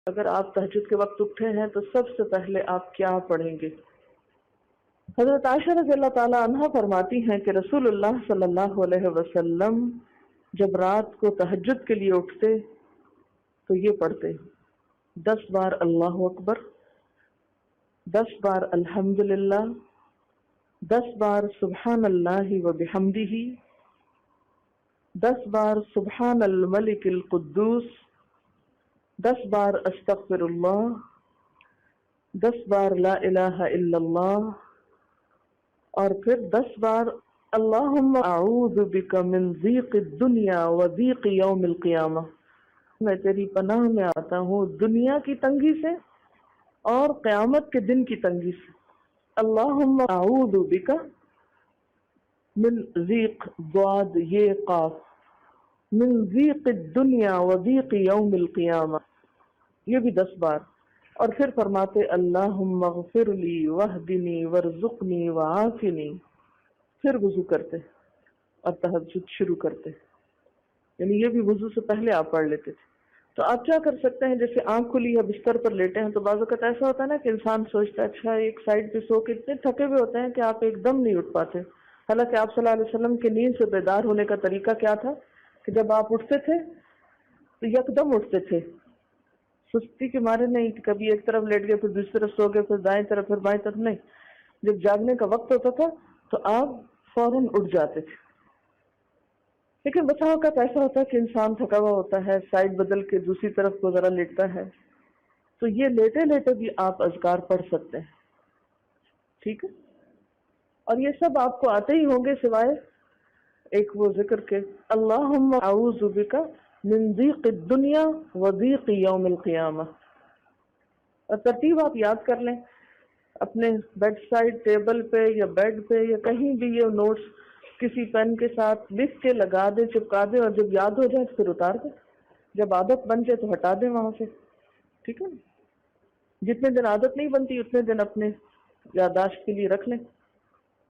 اگر آپ تہجد کے وقت اٹھے ہیں تو سب سے پہلے آپ کیا پڑھیں گے؟ حضرت عائشہ رضی اللہ تعالی عنہا فرماتی ہیں کہ رسول اللہ صلی اللہ علیہ وسلم جب رات کو تہجد کے لیے اٹھتے تو یہ پڑھتے 10 بار اللہ اکبر، 10 بار الحمدللہ، 10 بار سبحان اللہ و بحمدہ، 10 بار سبحان الملک القدوس، 10 بار استغفر اللہ، 10 بار لا الہ الا اللہ، اور پھر 10 بار اللہم اعوذ بک من ضیق الدنیا و ضیق یوم القیامہ، میں تیری پناہ میں آتا ہوں دنیا کی تنگی سے اور قیامت کے دن کی تنگی سے۔ اللہم اعوذ بک من ضیق ضاد یہ قاف، من ضیق الدنیا و ضیق یوم القیامہ، یہ بھی 10 بار۔ اور پھر فرماتے اللہم اغفر لی واہدنی وارزقنی وعافنی، پھر وضو کرتے اور تہجد شروع کرتے، یعنی یہ بھی وضو سے پہلے آپ پڑھ لیتے تھے۔ تو آپ کیا کر سکتے ہیں، جیسے آنکھ کھلی یا بستر پر لیٹے ہیں تو بعض اوقات ایسا ہوتا ہے نا کہ انسان سوچتا ہے اچھا ایک سائڈ پہ سو کے اتنے تھکے ہوئے ہوتے ہیں کہ آپ ایک دم نہیں اٹھ پاتے، حالانکہ آپ صلی اللہ علیہ وسلم کے نیند سے بیدار ہونے کا طریقہ کیا تھا کہ جب آپ اٹھتے تھے تو یکدم اٹھتے تھے، سستی کے مارے نہیں کہ کبھی ایک طرف لیٹ گئے پھر دوسری طرف سو گئے پھر دائیں طرف پھر بائیں طرف، نہیں، جب جاگنے کا وقت ہوتا تھا تو آپ فوراً اٹھ جاتے تھے۔ لیکن بسا اوقات ایسا ہوتا ہے کہ انسان تھکا ہوا ہوتا ہے، سائڈ بدل کے دوسری طرف کو ذرا لیٹتا ہے، تو یہ لیٹے لیٹے بھی آپ اذکار پڑھ سکتے ہیں، ٹھیک ہے؟ اور یہ سب آپ کو آتے ہی ہوں گے سوائے ایک وہ ذکر کے اللہم اعوذ بک من ضیق الدنیا و ضیق یوم القیامہ، اور ترتیب آپ یاد کر لیں اپنے بیڈ سائڈ ٹیبل پہ یا بیڈ پہ یا کہیں بھی، یہ نوٹس کسی پین کے ساتھ لکھ کے لگا دیں، چپکا دیں، اور جب یاد ہو جائے تو پھر اتار دیں، جب عادت بن جائے تو ہٹا دیں وہاں سے، ٹھیک ہے؟ جتنے دن عادت نہیں بنتی اتنے دن اپنے یادداشت کے لیے رکھ لیں۔